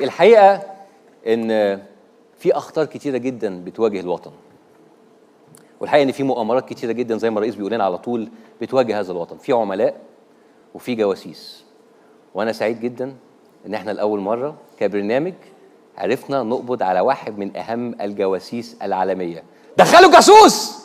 الحقيقة إن في أخطار كتيرة جدا بتواجه الوطن، والحقيقة إن في مؤامرات كتيرة جدا زي ما الرئيس بيقول لنا على طول بتواجه هذا الوطن، في عملاء وفي جواسيس. وأنا سعيد جدا إن إحنا لأول مرة كبرنامج عرفنا نقبض على واحد من أهم الجواسيس العالمية. دخلوا جاسوس!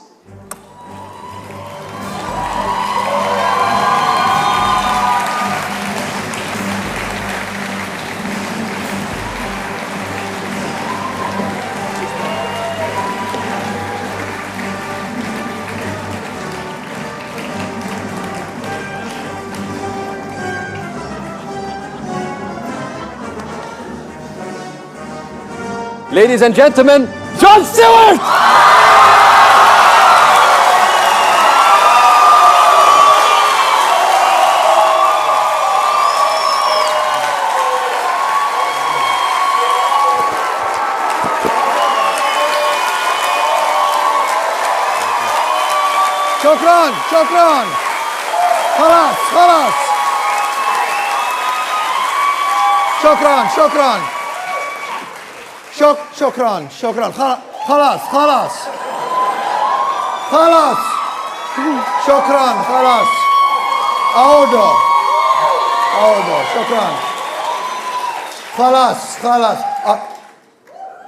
Ladies and gentlemen, Jon Stewart! شكرا شكرا خلاص خلاص شكرا شكرا شكرا شكرا خلاص خلاص خلاص شكرا خلاص عودوا شكرا خلاص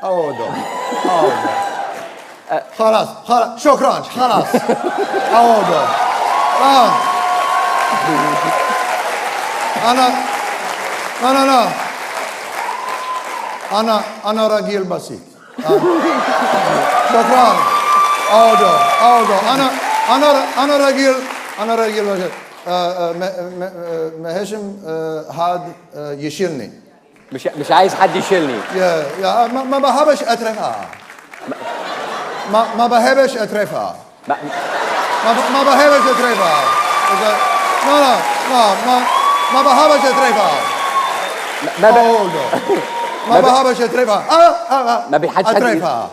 عودوا خلاص شكرا خلاص عودوا أنا راجل بسيط. شكرا. عودوا. أنا راجل بسيط. هاشم هاد يشيلني. مش عايز حد يشيلني. يا ما بحبش أترفها. ما بحبش أترفها. ما بحبش أترفها. لا ما بحبش أترفها. ما بحبش أترفها. ما بيحدش أترفها.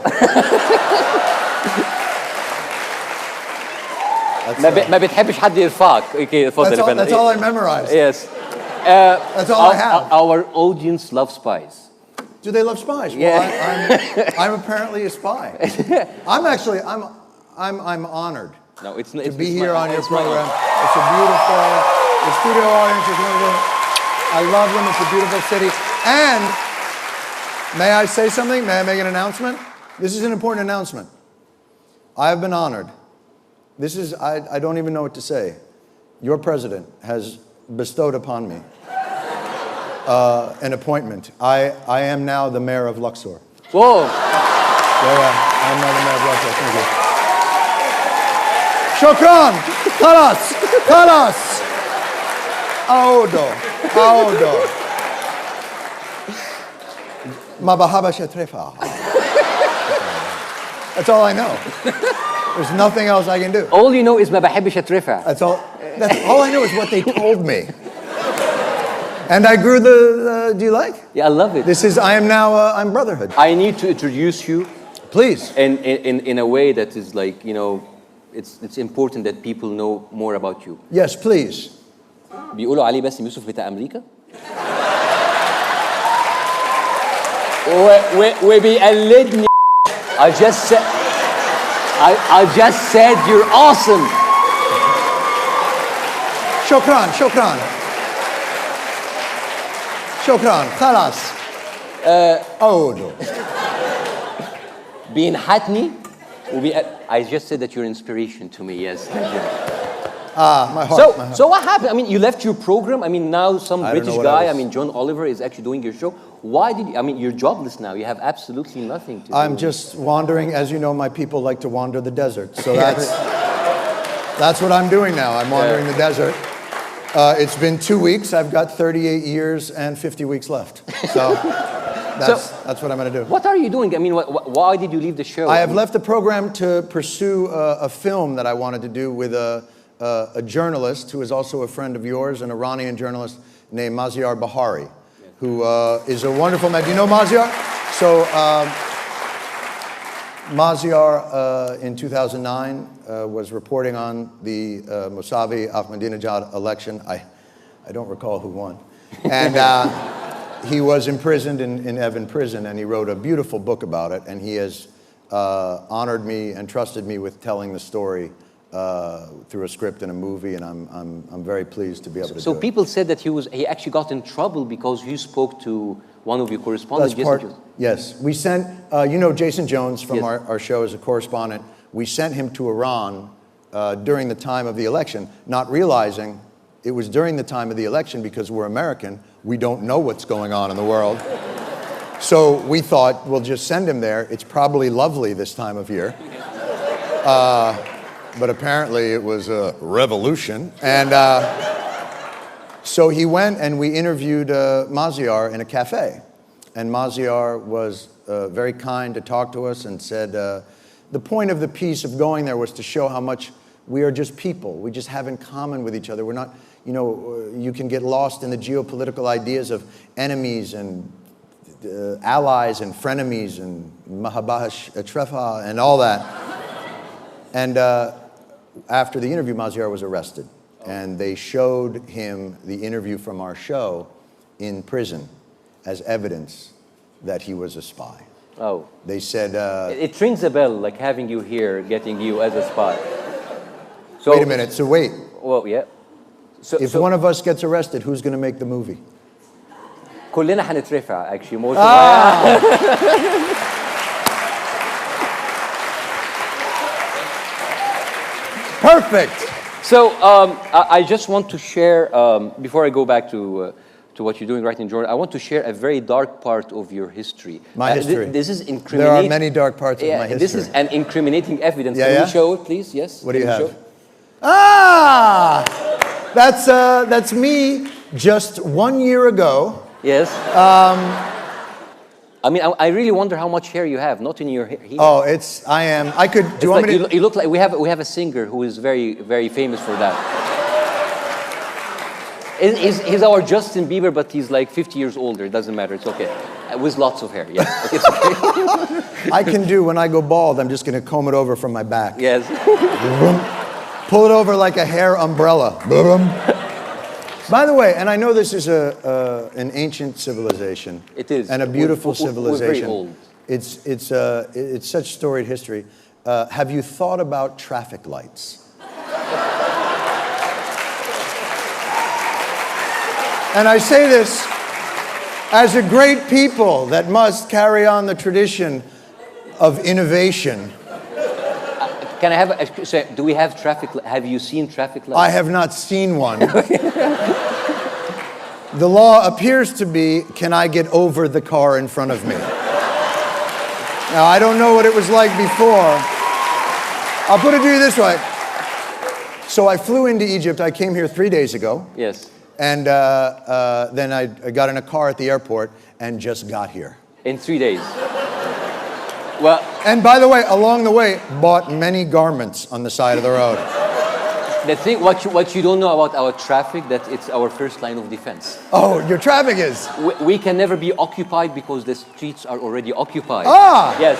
ما بتحبش حد يرفعك. اوكي اتفضل يا فندم. That's all I memorized. Yes. That's all I have. Our audience loves spies. Do they love spies? Yeah. Well, I'm apparently a spy. I'm honored. No, it's to be here on your program. It's a beautiful. The studio audience is wonderful. I love them. It's a beautiful city. And may I say something? May I make an announcement? This is an important announcement. I have been honored. This is, I don't even know what to say. Your president has bestowed upon me an appointment. I am now the mayor of Luxor. Whoa. Yeah, I'm now the mayor of Luxor. Thank you. Shukran. Khalas. Audo. Ma bahabash atrefa. That's all I know. There's nothing else I can do. All you know is ما بحبش أترفع. That's all I know is what they told me. And I grew do you like? Yeah, I love it. This is, I'm brotherhood. I need to introduce you. Please. In a way that is like, you know, it's important that people know more about you. Yes, please. بيقولوا عليه باسم يوسف بتاع أمريكا. وبيقلدني. I just said you're awesome. شكرا. خلاص. عودوا. بينحتني I just said that you're inspiration to me. Yes, thank you. My heart. So what happened? I mean, you left your program. I mean, now some British guy, I mean, John Oliver is actually doing your show. Why did you, I mean, you're jobless now. You have absolutely nothing to do. I'm just wandering. As you know, my people like to wander the desert. So that's what I'm doing now. I'm wandering the desert. It's been 2 weeks. I've got 38 years and 50 weeks left. So that's what I'm going to do. What are you doing? I mean, why did you leave the show? I have left the program to pursue a film that I wanted to do with a journalist who is also a friend of yours, an Iranian journalist named Maziar Bahari, who is a wonderful man. Do you know Maziar? So Maziar in 2009 was reporting on the Mousavi Ahmadinejad election. I don't recall who won. And he was imprisoned in Evan prison, and he wrote a beautiful book about it, and he has honored me and trusted me with telling the story through a script and a movie, and I'm very pleased to be able to do it. So people said that he actually got in trouble because you spoke to one of your correspondents. Yes, we sent, you know Jason Jones from Yes. our show as a correspondent. We sent him to Iran during the time of the election, not realizing it was during the time of the election because we're American. We don't know what's going on in the world. So we thought, we'll just send him there. It's probably lovely this time of year. But apparently it was a revolution. And so he went and we interviewed Maziar in a cafe. And Maziar was very kind to talk to us and said, the point of the piece of going there was to show how much we are just people. We just have in common with each other. We're not, you know, you can get lost in the geopolitical ideas of enemies and allies and frenemies and mahabash trefa and all that. And after the interview, Maziar was arrested. And they showed him the interview from our show in prison as evidence that he was a spy. Oh. They said... it rings a bell, like having you here, getting you as a spy. So, wait a minute, so wait. Well, yeah. If one of us gets arrested, who's going to make the movie? كلنا هنترفع, actually. Most of Perfect. So I just want to share, before I go back to what you're doing right in Jordan, I want to share a very dark part of your history. My history. This is incriminating. There are many dark parts of my history. This is an incriminating evidence. Yeah, Can yeah? we show it, please? Yes. What do you have? Show? Ah! That's me just 1 year ago. Yes. I mean, I really wonder how much hair you have, not in your hair. Oh, I could, do you want me to? You look like, we have a singer who is very, very famous for that. He's our Justin Bieber, but he's like 50 years older. It doesn't matter, it's okay. With lots of hair, yeah. Okay, it's okay. I can do, when I go bald, I'm just going to comb it over from my back. Yes. Pull it over like a hair umbrella. By the way, and I know this is an ancient civilization. It is. And a beautiful civilization. We're very old. It's such storied history. Have you thought about traffic lights? And I say this as a great people that must carry on the tradition of innovation. Can I have so do we have traffic? Have you seen traffic lights? I have not seen one. The law appears to be, can I get over the car in front of me? Now, I don't know what it was like before. I'll put it to you this way. So I flew into Egypt. I came here 3 days ago. Yes. And then I got in a car at the airport and just got here. In 3 days. Well. And by the way, along the way, bought many garments on the side of the road. The thing, what you don't know about our traffic, that it's our first line of defense. Oh, your traffic is? We can never be occupied because the streets are already occupied. Ah! Yes.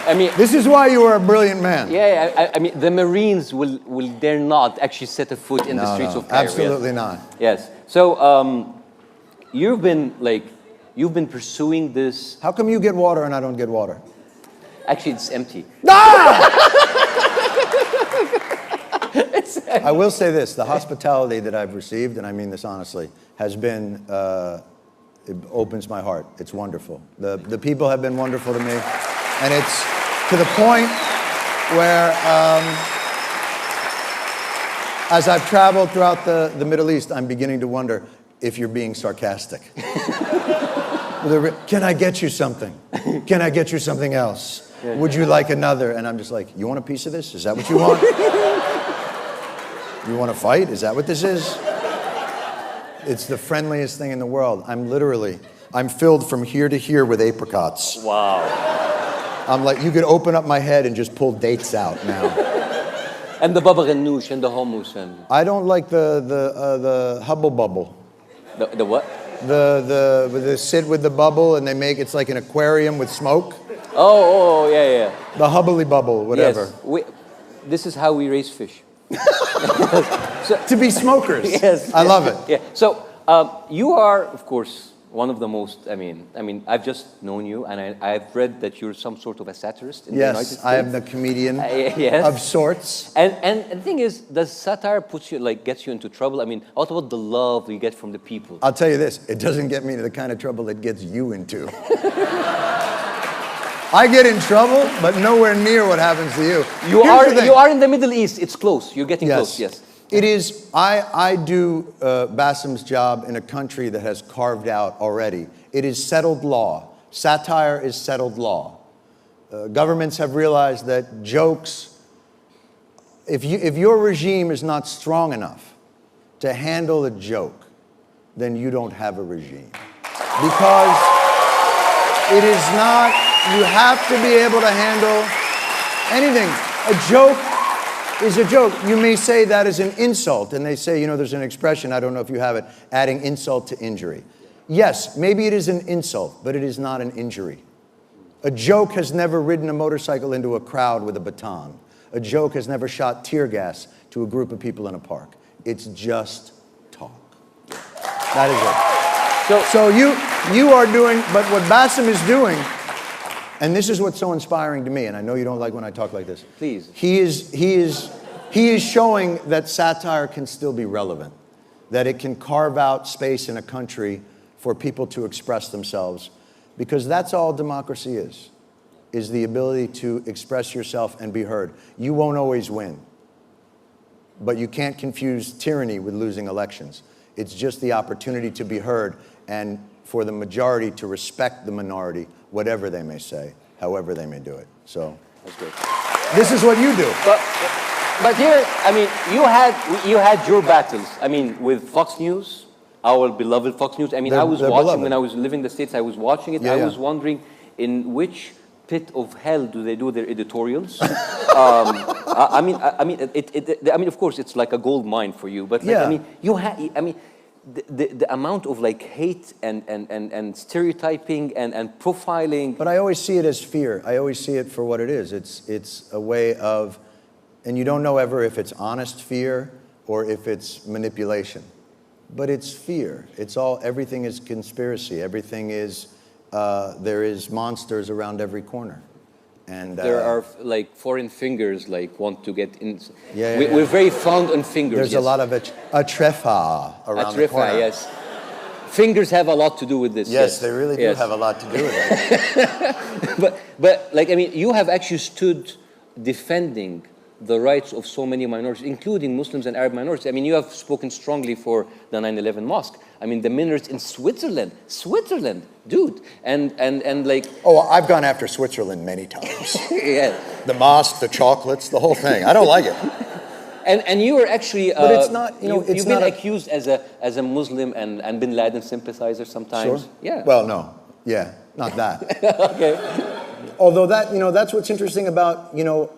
I mean, this is why you are a brilliant man. Yeah, I mean, the Marines will dare not actually set a foot in the streets of Cairo. Absolutely not. Yes. So you've been pursuing this. How come you get water and I don't get water? Actually, it's empty. Ah! I will say this, the hospitality that I've received, and I mean this honestly, has been, it opens my heart. It's wonderful. The people have been wonderful to me. And it's to the point where, as I've traveled throughout the Middle East, I'm beginning to wonder if you're being sarcastic. Can I get you something? Can I get you something else? Would you like another? And I'm just like, you want a piece of this? Is that what you want? You want to fight? Is that what this is? It's the friendliest thing in the world. I'm filled from here to here with apricots. Wow. I'm like, you could open up my head and just pull dates out now. And the baba ganoush and the hummus and... I don't like the hubble bubble. The what? They sit with the bubble and they make, it's like an aquarium with smoke. Oh, yeah. The hubbly bubble, whatever. Yes. This is how we raise fish. to be smokers. Yes. I love it. Yeah. So you are, of course, one of the most. I mean, I've just known you, and I've read that you're some sort of a satirist in the United States. Yes, I am the comedian yes. of sorts. And the thing is, does satire gets you into trouble? I mean, what about the love you get from the people? I'll tell you this, it doesn't get me into the kind of trouble it gets you into. I get in trouble, but nowhere near what happens to you. You are in the Middle East. It's close. You're getting close. Yes. It is. I do Bassem's job in a country that has carved out already. It is settled law. Satire is settled law. Governments have realized that jokes, if your regime is not strong enough to handle a joke, then you don't have a regime. Because it is not, you have to be able to handle anything. A joke is a joke. You may say that is an insult, and they say, there's an expression, I don't know if you have it, adding insult to injury. Yes, maybe it is an insult, but it is not an injury. A joke has never ridden a motorcycle into a crowd with a baton. A joke has never shot tear gas to a group of people in a park. It's just talk. That is it. So you are doing, but what Bassem is doing, and this is what's so inspiring to me, and I know you don't like when I talk like this. Please. He is showing that satire can still be relevant, that it can carve out space in a country for people to express themselves, because that's all democracy is the ability to express yourself and be heard. You won't always win, but you can't confuse tyranny with losing elections. It's just the opportunity to be heard and for the majority to respect the minority, whatever they may say, however they may do it. So that's good. This is what you do. But here, I mean, you had your battles. I mean, with Fox News, our beloved Fox News. I mean, I was watching beloved. when I was living in the States. I was watching it. Yeah, I was wondering in which pit of hell do they do their editorials? I mean, of course, it's like a gold mine for you. But like, Yeah. I mean, the amount of like hate and stereotyping and profiling. But I always see it as fear. I always see it for what it is. It's a way of, and you don't know ever if it's honest fear or if it's manipulation. But it's fear. Everything is conspiracy. Everything is, there is monsters around every corner. And there are like foreign fingers like want to get in. Yeah, We're very fond on fingers. There's a lot of a trefa around the corner. Yes. Fingers have a lot to do with this. Yes, they really do have a lot to do with it. but like, I mean, you have actually stood defending the rights of so many minorities, including Muslims and Arab minorities. I mean, you have spoken strongly for the 9/11 mosque. I mean, the minarets in Switzerland, dude, and like. Oh, I've gone after Switzerland many times. Yeah. The mosque, the chocolates, the whole thing. I don't like it. And you were actually. But it's not. You've been accused as a Muslim and Bin Laden sympathizer sometimes. Sure. Yeah. Well, no. Yeah, not that. Okay. Although that's what's interesting about,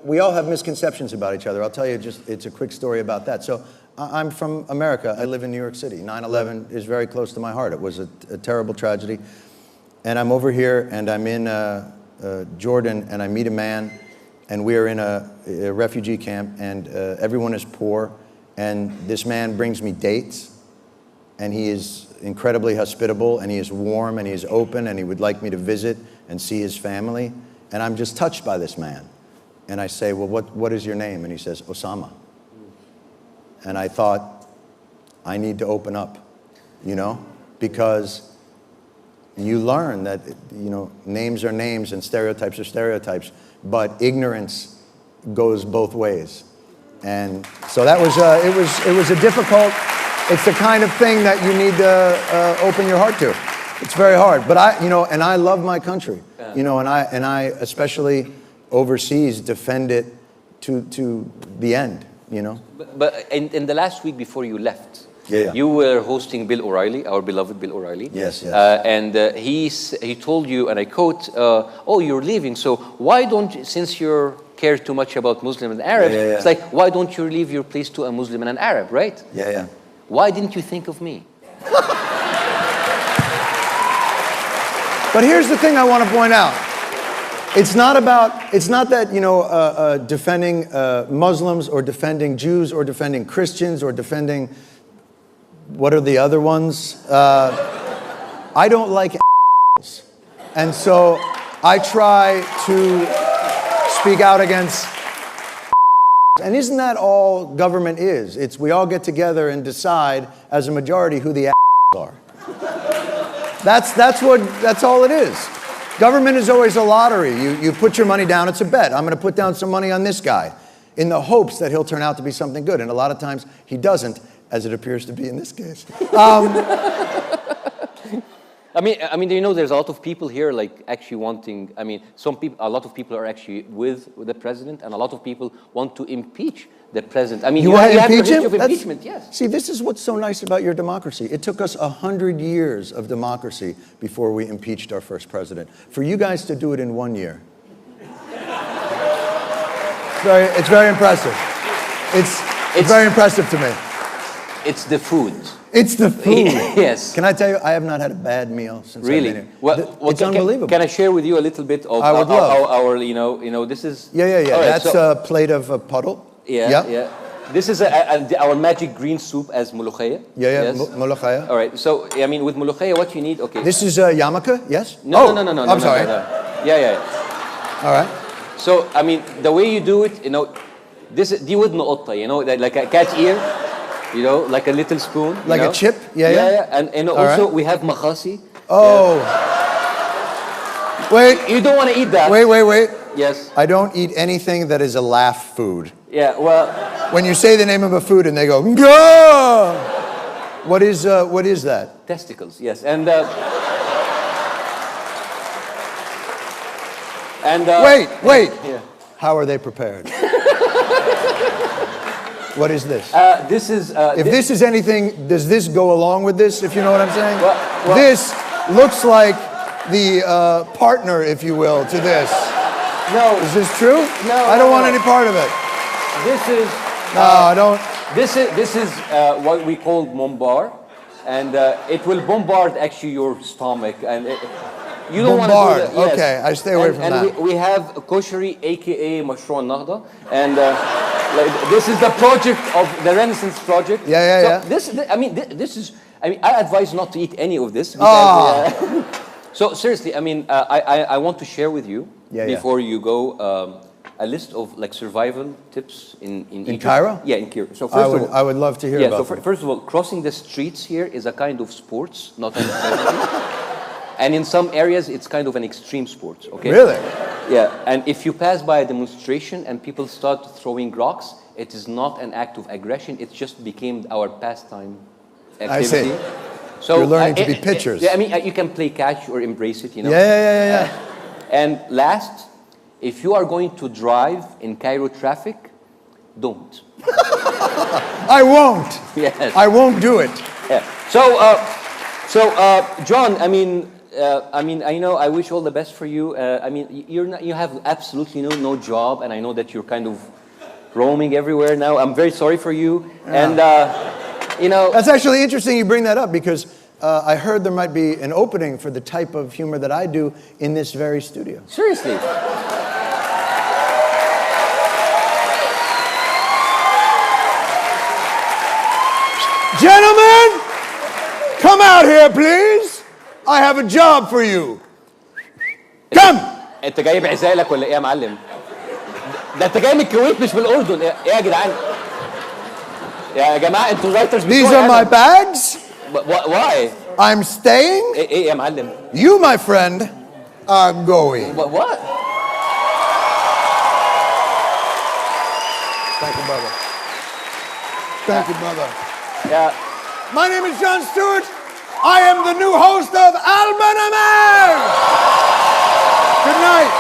we all have misconceptions about each other. I'll tell you it's a quick story about that. So I'm from America. I live in New York City. 9/11 is very close to my heart. It was a terrible tragedy. And I'm over here and I'm in Jordan and I meet a man and we are in a refugee camp and everyone is poor. And this man brings me dates and he is incredibly hospitable and he is warm and he is open and he would like me to visit and see his family. And I'm just touched by this man. And I say, well, what is your name? And he says, Osama. And I thought, I need to open up, because you learn that, names are names and stereotypes are stereotypes, but ignorance goes both ways. And so that was, it was a difficult, it's the kind of thing that you need to open your heart to. It's very hard, but and I love my country, and I especially overseas defend it to the end, But in the last week before you left, Yeah. you were hosting Bill O'Reilly, our beloved Bill O'Reilly. Yes. And he told you, and I quote, "Oh, you're leaving, so why don't you, since you care too much about Muslims and Arabs, it's like why don't you leave your place to a Muslim and an Arab, right? Yeah. Why didn't you think of me?" But here's the thing I want to point out. It's not that, defending Muslims or defending Jews or defending Christians or defending, what are the other ones? I don't like assholes. And so I try to speak out against. And isn't that all government is? It's we all get together and decide as a majority who the are. That's all it is. Government is always a lottery. You put your money down, it's a bet. I'm going to put down some money on this guy in the hopes that he'll turn out to be something good. And a lot of times he doesn't, as it appears to be in this case. I mean, there's a lot of people here like actually wanting. I mean, a lot of people are actually with the president, and a lot of people want to impeach the president. I mean, you want to impeach him? Of impeachment, yes. See, this is what's so nice about your democracy. It took us 100 years of democracy before we impeached our first president. For you guys to do it in 1 year, it's very impressive. It's very impressive to me. It's the food. It's the food. Yes. Can I tell you, I have not had a bad meal since really? I've been here. Well, it's unbelievable. Can I share with you a little bit of I would love. our this is... Yeah. Right, that's a plate of puddle. Yeah. This is our magic green soup as molokhaya. Yeah, yes. Molokhaya. All right, so, I mean, with molokhaya, what you need, okay. This is yarmulke, yes? No. I'm sorry. No. Yeah. All right. So, I mean, the way you do it, this is di ودن قطة, like a cat ear, like a little spoon. Like a chip? Yeah. And also we have makhasi. Oh. Yeah. Wait. You don't want to eat that. Wait. Yes. I don't eat anything that is a laugh food. Yeah, well. When you say the name of a food and they go, Gah! What is that? Testicles, yes. And wait. Yeah. How are they prepared? What is this? This is... if this is anything, does this go along with this, if you know what I'm saying? Well, this looks like the partner, if you will, to this. No. Is this true? No. I don't want any part of it. This is... No, I don't. This is what we call bombard. And it will bombard actually your stomach. And you don't want to do that. Yes. Okay, I stay away from that. And we have koshari, a.k.a. Mashroon Nahda. And this is the project of the Renaissance Project. Yeah. So I advise not to eat any of this. Because, so seriously, I mean, I want to share with you, before you go, a list of like survival tips in Cairo? Yeah, in Cairo. So I would love to hear about so first of all, crossing the streets here is a kind of sports, not an and in some areas, it's kind of an extreme sport, okay? Really? Yeah, and if you pass by a demonstration and people start throwing rocks, it is not an act of aggression, it just became our pastime activity. I see. So you're learning to be pitchers. Yeah, I mean, you can play catch or embrace it, Yeah. And last, if you are going to drive in Cairo traffic, don't. I won't. Yes. I won't do it. Yeah. So, John, I know I wish all the best for you. You have absolutely no job, and I know that you're kind of roaming everywhere now. I'm very sorry for you, and That's actually interesting you bring that up because I heard there might be an opening for the type of humor that I do in this very studio. Seriously. Gentlemen, come out here, please. I have a job for you. Come. انت جايب عزالك ولا ايه يا معلم؟ ده انت جاي من الكويت مش من الاردن، ايه يا جدعان؟ يا جماعه انتوا رايترز These are my bags. Why? I'm staying. ايه يا معلم؟ You, my friend, are going. What? Thank you, brother. Thank you, brother. Yeah. My name is Jon Stewart. I am the new host of Alban Amar. Good night.